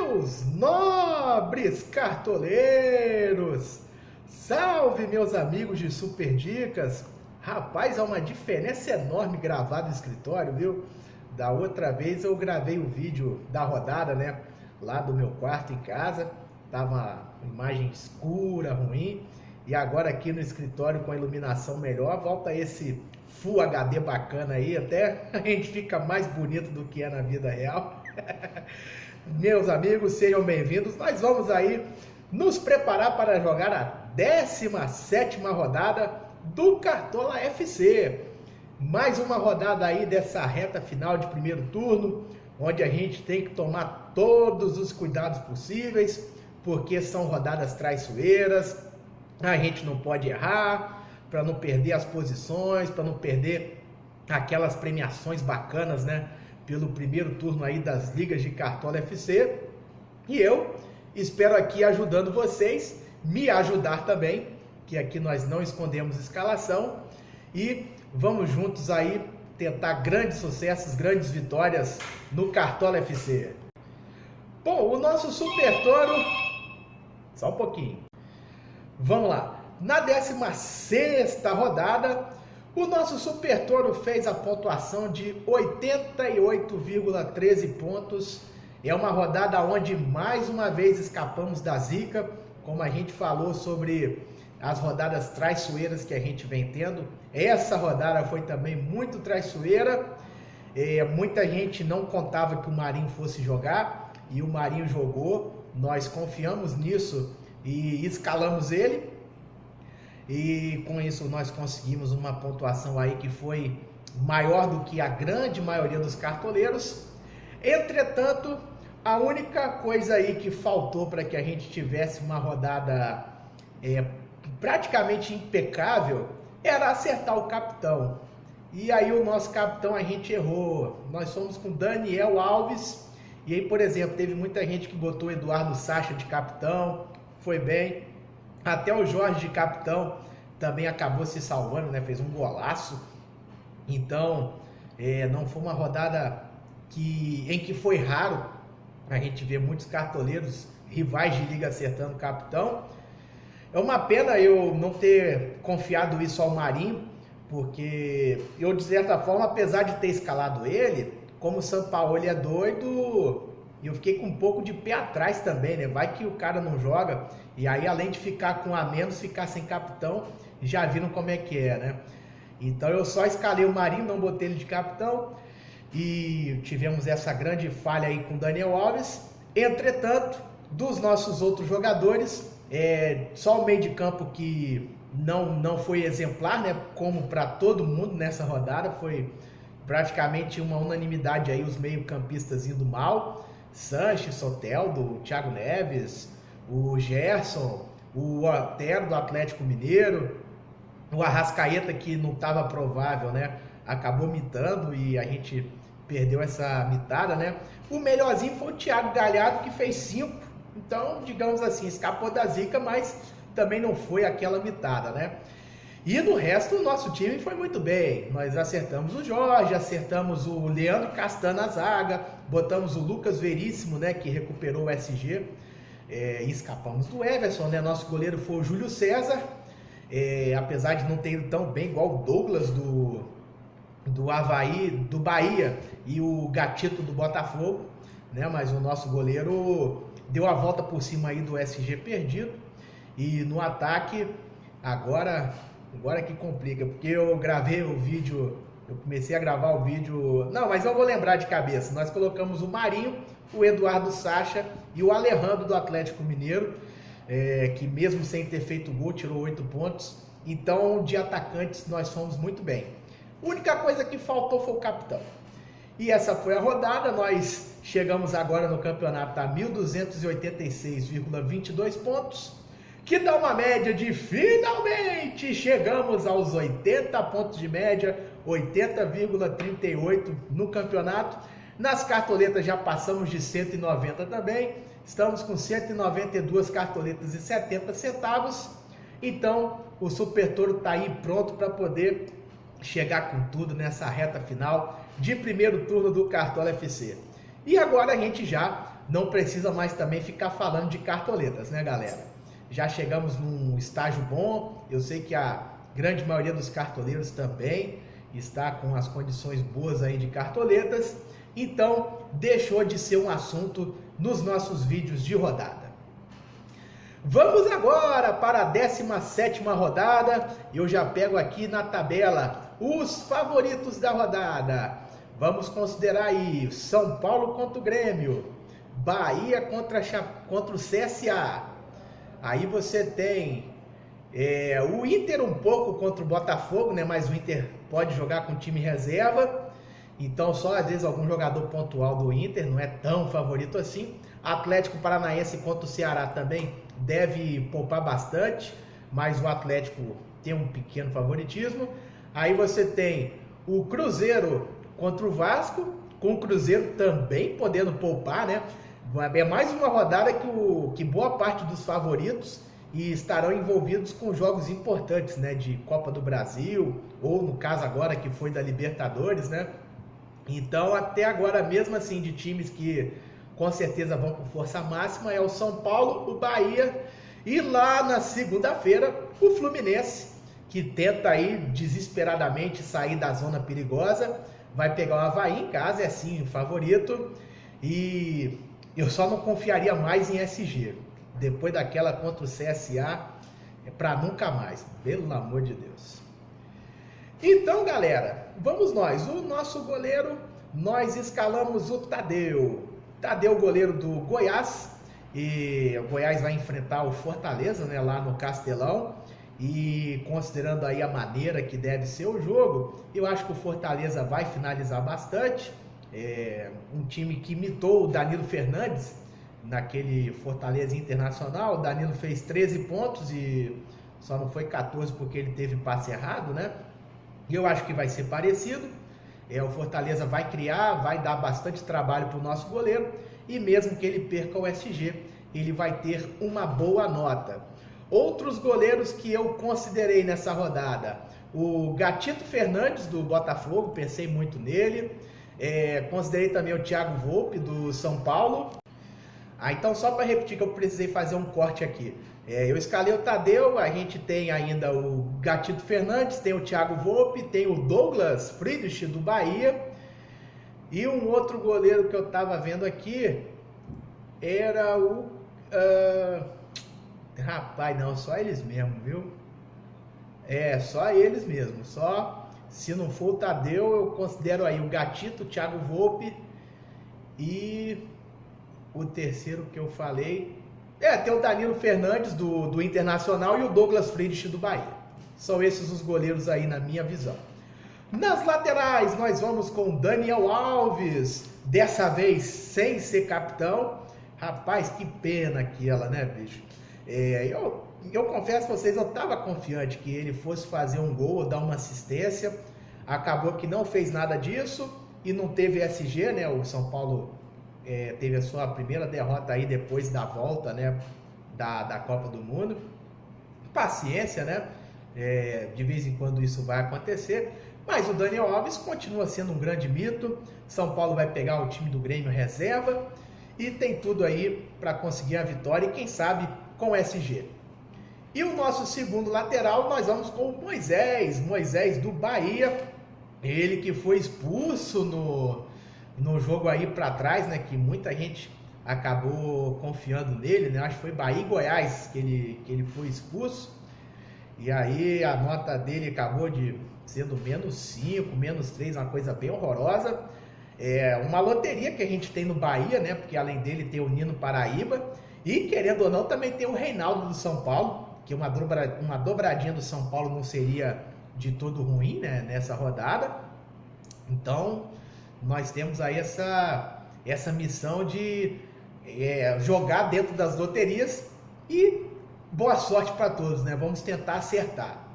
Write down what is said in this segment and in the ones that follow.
Meus nobres cartoleiros, salve meus amigos de Super Dicas. Rapaz, há uma diferença enorme gravar no escritório, viu? Da outra vez eu gravei o vídeo da rodada, né? Lá do meu quarto em casa, tava uma imagem escura, ruim. E agora aqui no escritório com a iluminação melhor, volta esse Full HD bacana aí, até a gente fica mais bonito do que é na vida real. Meus amigos, sejam bem-vindos. Nós vamos aí nos preparar para jogar a 17ª rodada do Cartola FC. Mais uma rodada aí dessa reta final de primeiro turno, onde a gente tem que tomar todos os cuidados possíveis, porque são rodadas traiçoeiras, a gente não pode errar, para não perder as posições, para não perder aquelas premiações bacanas, né? Pelo primeiro turno aí das ligas de Cartola FC. E eu espero aqui ajudando vocês, me ajudar também, que aqui nós não escondemos escalação. E vamos juntos aí tentar grandes sucessos, grandes vitórias no Cartola FC. Bom, o nosso Super Toro... Só um pouquinho. Vamos lá. Na 16ª rodada, o nosso Super Toro fez a pontuação de 88,13 pontos. É uma rodada onde mais uma vez escapamos da zica, como a gente falou sobre as rodadas traiçoeiras que a gente vem tendo. Essa rodada foi também muito traiçoeira. Muita gente não contava que o Marinho fosse jogar e o Marinho jogou. Nós confiamos nisso e escalamos ele. E com isso nós conseguimos uma pontuação aí que foi maior do que a grande maioria dos cartoleiros. Entretanto, a única coisa aí que faltou para que a gente tivesse uma rodada praticamente impecável era acertar o capitão. E aí o nosso capitão a gente errou. Nós fomos com Daniel Alves. E aí, por exemplo, teve muita gente que botou Eduardo Sacha de capitão, foi bem. Até o Jorge de capitão também acabou se salvando, né? Fez um golaço. Então, não foi uma rodada em que foi raro a gente ver muitos cartoleiros rivais de liga acertando capitão. É uma pena eu não ter confiado isso ao Marinho, porque eu, de certa forma, apesar de ter escalado ele, como o Sampaoli é doido... E eu fiquei com um pouco de pé atrás também, né? Vai que o cara não joga e aí, além de ficar com a menos, ficar sem capitão, já viram como é que é, né? Então eu só escalei o Marinho, não botei ele de capitão e tivemos essa grande falha aí com o Daniel Alves. Entretanto, dos nossos outros jogadores, só o meio de campo que não foi exemplar, né? Como para todo mundo nessa rodada, foi praticamente uma unanimidade aí, os meio-campistas indo mal. Sanches, Soteldo, Thiago Neves, o Gerson, o Otero do Atlético Mineiro, o Arrascaeta, que não estava provável, né? Acabou mitando e a gente perdeu essa mitada, né? O melhorzinho foi o Thiago Galhardo, que fez 5. Então, digamos assim, escapou da zica, mas também não foi aquela mitada, né? E no resto, o nosso time foi muito bem. Nós acertamos o Jorge, acertamos o Leandro Castan na zaga, botamos o Lucas Veríssimo, né, que recuperou o SG, e escapamos do Everson, né? Nosso goleiro foi o Júlio César, apesar de não ter ido tão bem, igual o Douglas do Avaí, do Bahia, e o Gatito do Botafogo, né? Mas o nosso goleiro deu a volta por cima aí do SG perdido. E no ataque, agora que complica, porque eu gravei o vídeo, eu comecei a gravar o vídeo... Não, mas eu vou lembrar de cabeça. Nós colocamos o Marinho, o Eduardo Sacha e o Alejandro do Atlético Mineiro, que mesmo sem ter feito gol, tirou 8 pontos. Então, de atacantes, nós fomos muito bem. A única coisa que faltou foi o capitão. E essa foi a rodada. Nós chegamos agora no campeonato a 1.286,22 pontos, que dá uma média de, finalmente, chegamos aos 80 pontos de média, 80,38 no campeonato. Nas cartoletas já passamos de 190 também, estamos com 192 cartoletas e 70 centavos. Então, o Super Toro está aí pronto para poder chegar com tudo nessa reta final de primeiro turno do Cartola FC. E agora a gente já não precisa mais também ficar falando de cartoletas, né, galera? Já chegamos num estágio bom, eu sei que a grande maioria dos cartoleiros também está com as condições boas aí de cartoletas, então deixou de ser um assunto nos nossos vídeos de rodada. Vamos agora para a 17ª rodada, eu já pego aqui na tabela os favoritos da rodada. Vamos considerar aí São Paulo contra o Grêmio, Bahia contra o CSA, aí você tem o Inter um pouco contra o Botafogo, né? Mas o Inter pode jogar com time reserva, então só às vezes algum jogador pontual do Inter, não é tão favorito assim. Atlético Paranaense contra o Ceará também deve poupar bastante, mas o Atlético tem um pequeno favoritismo. Aí você tem o Cruzeiro contra o Vasco, com o Cruzeiro também podendo poupar, né? É mais uma rodada que boa parte dos favoritos e estarão envolvidos com jogos importantes, né, de Copa do Brasil, ou no caso agora que foi da Libertadores, né? Então, até agora, mesmo assim, de times que com certeza vão com força máxima, é o São Paulo, o Bahia e lá na segunda-feira, o Fluminense, que tenta aí desesperadamente sair da zona perigosa, vai pegar o Avaí em casa, é sim o favorito, e eu só não confiaria mais em SG. Depois daquela contra o CSA, é para nunca mais, pelo amor de Deus. Então, galera, vamos nós. O nosso goleiro, nós escalamos o Tadeu. Tadeu, goleiro do Goiás. E o Goiás vai enfrentar o Fortaleza, né, lá no Castelão. E considerando aí a maneira que deve ser o jogo, eu acho que o Fortaleza vai finalizar bastante. Um time que imitou o Danilo Fernandes naquele Fortaleza Internacional. O Danilo fez 13 pontos e só não foi 14 porque ele teve passe errado, né? E eu acho que vai ser parecido. O Fortaleza vai criar, vai dar bastante trabalho para o nosso goleiro, e mesmo que ele perca o SG, ele vai ter uma boa nota. Outros goleiros que eu considerei nessa rodada: o Gatito Fernandes do Botafogo, pensei muito nele. Considerei também o Thiago Volpi do São Paulo. Então, só para repetir que eu precisei fazer um corte aqui. Eu escalei o Tadeu, a gente tem ainda o Gatito Fernandes, tem o Thiago Volpi, tem o Douglas Friedrich do Bahia. E um outro goleiro que eu estava vendo aqui era o... rapaz, não, só eles mesmo, viu? Só eles mesmo. Só, se não for o Tadeu, eu considero aí o Gatito, o Thiago Volpi e... o terceiro que eu falei... tem o Danilo Fernandes do Internacional e o Douglas Friedrich do Bahia. São esses os goleiros aí na minha visão. Nas laterais, nós vamos com Daniel Alves. Dessa vez sem ser capitão. Rapaz, que pena aquela, né, bicho? Eu confesso a vocês, eu estava confiante que ele fosse fazer um gol ou dar uma assistência. Acabou que não fez nada disso e não teve SG, né? O São Paulo... teve a sua primeira derrota aí depois da volta, né, da Copa do Mundo. Paciência, né? De vez em quando isso vai acontecer. Mas o Daniel Alves continua sendo um grande mito. São Paulo vai pegar o time do Grêmio reserva e tem tudo aí para conseguir a vitória e quem sabe com o SG. E o nosso segundo lateral, nós vamos com o Moisés do Bahia. Ele que foi expulso no jogo aí para trás, né, que muita gente acabou confiando nele, né? Acho que foi Bahia e Goiás que ele foi expulso. E aí a nota dele acabou sendo -5, -3, uma coisa bem horrorosa. Uma loteria que a gente tem no Bahia, né? Porque além dele tem o Nino Paraíba e, querendo ou não, também tem o Reinaldo do São Paulo, que uma dobradinha do São Paulo não seria de todo ruim, né, nessa rodada. Então nós temos aí essa missão de jogar dentro das loterias e boa sorte para todos, né? Vamos tentar acertar.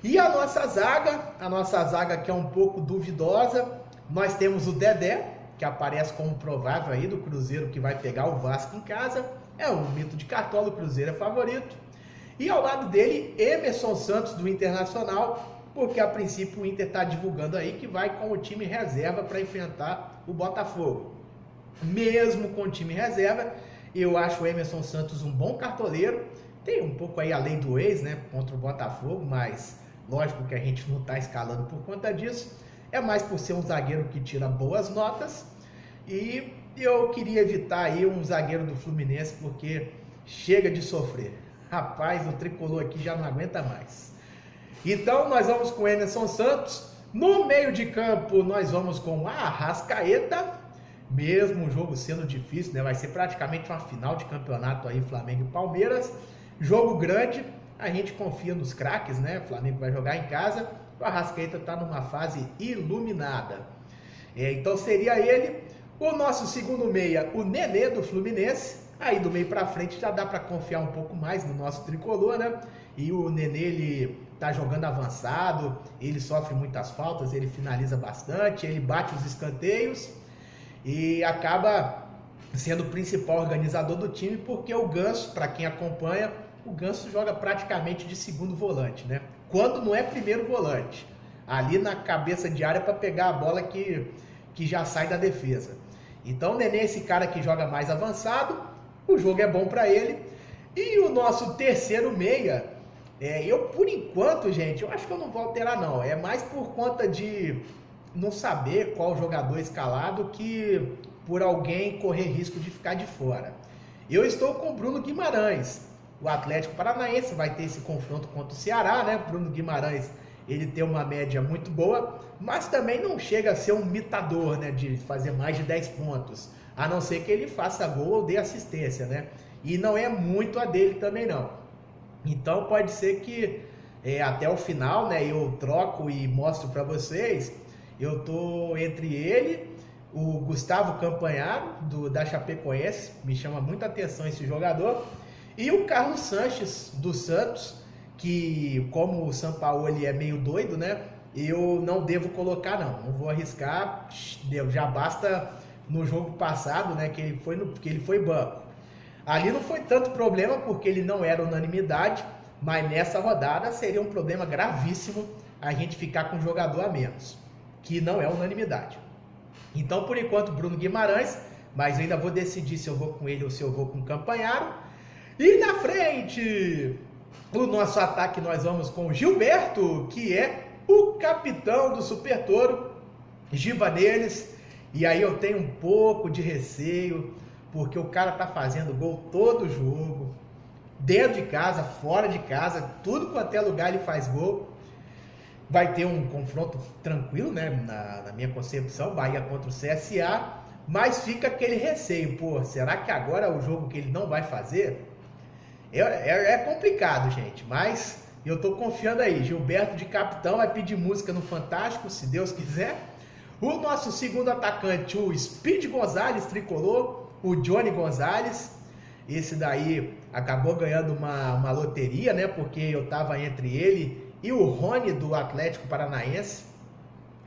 E a nossa zaga que é um pouco duvidosa, nós temos o Dedé, que aparece como provável aí do Cruzeiro, que vai pegar o Vasco em casa. É um mito de cartola, o Cruzeiro é favorito. E ao lado dele, Emerson Santos do Internacional, porque a princípio o Inter está divulgando aí que vai com o time reserva para enfrentar o Botafogo. mesmo com o time reserva. Eu acho o Emerson Santos um bom cartoleiro. Tem um pouco aí a lei do ex, né, contra o Botafogo, mas lógico que a gente não está escalando por conta disso. É mais por ser um zagueiro que tira boas notas. E eu queria evitar aí um zagueiro do Fluminense, porque chega de sofrer. Rapaz, o tricolor aqui já não aguenta mais. Então nós vamos com o Emerson Santos. No meio de campo nós vamos com a Arrascaeta. Mesmo o jogo sendo difícil, né? Vai ser praticamente uma final de campeonato aí, Flamengo e Palmeiras. Jogo grande, a gente confia nos craques, né? O Flamengo vai jogar em casa. O Arrascaeta está numa fase iluminada. Então seria ele. O nosso segundo meia, o Nenê do Fluminense. Aí do meio para frente já dá para confiar um pouco mais no nosso tricolor, né? E o Nenê, ele tá jogando avançado, ele sofre muitas faltas, ele finaliza bastante, ele bate os escanteios e acaba sendo o principal organizador do time, porque o Ganso, para quem acompanha, o Ganso joga praticamente de segundo volante, né? Quando não é primeiro volante, ali na cabeça de área para pegar a bola que já sai da defesa. Então o Nenê é esse cara que joga mais avançado, o jogo é bom para ele. E o nosso terceiro meia, eu por enquanto, gente, eu acho que eu não vou alterar não, é mais por conta de não saber qual jogador escalado que por alguém correr risco de ficar de fora. Eu estou com o Bruno Guimarães. O Atlético Paranaense vai ter esse confronto contra o Ceará, né? Bruno Guimarães, ele tem uma média muito boa, mas também não chega a ser um mitador, né? De fazer mais de 10 pontos. A não ser que ele faça gol ou dê assistência, né? E não é muito a dele também não. Então pode ser que até o final, né? Eu troco e mostro para vocês. Eu tô entre ele, o Gustavo Campanharo, da Chapecoense, me chama muita atenção esse jogador, e o Carlos Sanches, do Santos, que como o Sampaoli é meio doido, né, eu não devo colocar não vou arriscar, já basta no jogo passado, né, que ele foi banco. Ali não foi tanto problema, porque ele não era unanimidade, mas nessa rodada seria um problema gravíssimo a gente ficar com um jogador a menos, que não é unanimidade. Então, por enquanto, Bruno Guimarães, mas eu ainda vou decidir se eu vou com ele ou se eu vou com o Campanharo. E na frente, o nosso ataque, nós vamos com o Gilberto, que é o capitão do Super Toro, Giba neles. E aí eu tenho um pouco de receio, porque o cara tá fazendo gol todo jogo, dentro de casa, fora de casa, tudo quanto é lugar ele faz gol. Vai ter um confronto tranquilo, né, na minha concepção, Bahia contra o CSA, mas fica aquele receio, pô, será que agora é o jogo que ele não vai fazer? É complicado, gente, mas eu tô confiando aí. Gilberto de capitão vai pedir música no Fantástico, se Deus quiser. O nosso segundo atacante, o Speed Gonzalez, tricolor, o Johnny Gonzalez. Esse daí acabou ganhando uma loteria, né, porque eu tava entre ele e o Rony do Atlético Paranaense,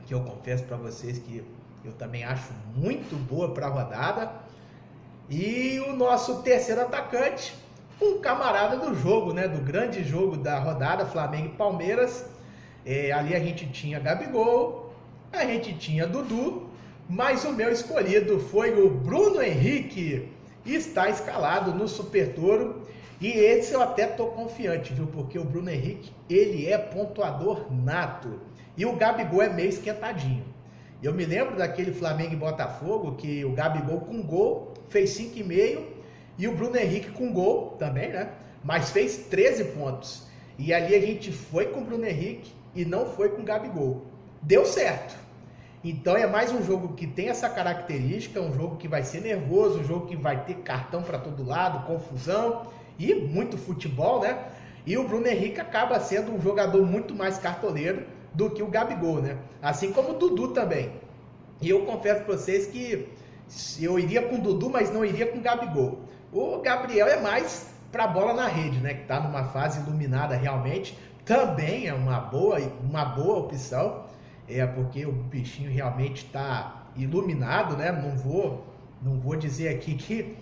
que eu confesso para vocês que eu também acho muito boa para a rodada. E o nosso terceiro atacante, um camarada do jogo, né, do grande jogo da rodada, Flamengo e Palmeiras. Ali a gente tinha Gabigol, a gente tinha Dudu, mas o meu escolhido foi o Bruno Henrique, está escalado no Super Toro. E esse eu até tô confiante, viu? Porque o Bruno Henrique, ele é pontuador nato. E o Gabigol é meio esquentadinho. Eu me lembro daquele Flamengo e Botafogo, que o Gabigol com gol fez 5,5 e o Bruno Henrique com gol também, né? Mas fez 13 pontos. E ali a gente foi com o Bruno Henrique e não foi com o Gabigol. Deu certo. Então é mais um jogo que tem essa característica, um jogo que vai ser nervoso, um jogo que vai ter cartão para todo lado, confusão e muito futebol, né? E o Bruno Henrique acaba sendo um jogador muito mais cartoleiro do que o Gabigol, né? Assim como o Dudu também. E eu confesso para vocês que eu iria com o Dudu, mas não iria com o Gabigol. O Gabriel é mais para bola na rede, né? Que está numa fase iluminada realmente. Também é uma boa opção. Porque o bichinho realmente está iluminado, né? Não vou dizer aqui que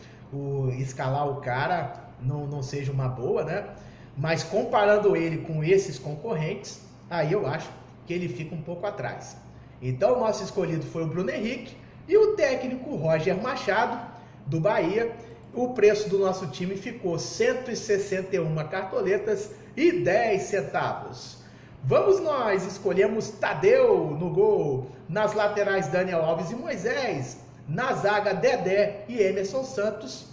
escalar o cara não seja uma boa, né? Mas comparando ele com esses concorrentes, aí eu acho que ele fica um pouco atrás. Então o nosso escolhido foi o Bruno Henrique E o técnico Roger Machado, do Bahia, o preço do nosso time ficou 161 cartoletas e 10 centavos. Vamos nós, escolhemos Tadeu no gol, nas laterais Daniel Alves e Moisés, na zaga Dedé e Emerson Santos,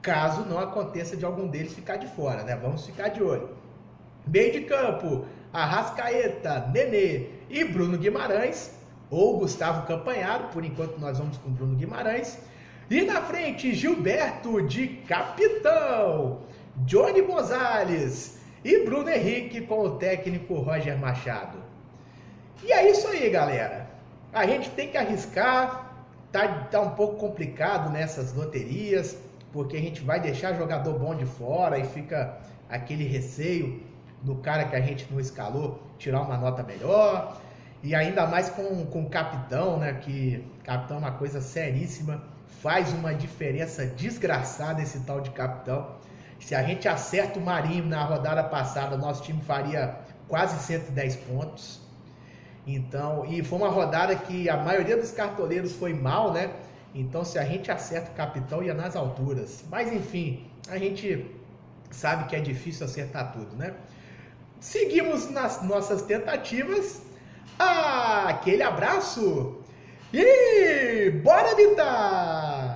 caso não aconteça de algum deles ficar de fora, né? Vamos ficar de olho. Meio de campo, Arrascaeta, Nenê e Bruno Guimarães, ou Gustavo Campanharo, por enquanto nós vamos com Bruno Guimarães. E na frente, Gilberto de capitão, Johnny Gonzalez e Bruno Henrique com o técnico Roger Machado. E é isso aí, galera. A gente tem que arriscar, tá um pouco complicado nessas loterias, porque a gente vai deixar jogador bom de fora e fica aquele receio do cara que a gente não escalou tirar uma nota melhor. E ainda mais com o capitão, né? Que capitão é uma coisa seríssima, faz uma diferença desgraçada esse tal de capitão. Se a gente acerta o Marinho na rodada passada, nosso time faria quase 110 pontos. Então, e foi uma rodada que a maioria dos cartoleiros foi mal, né? Então, se a gente acerta o capitão, ia nas alturas. Mas, enfim, a gente sabe que é difícil acertar tudo, né? Seguimos nas nossas tentativas. Aquele abraço e bora habitar!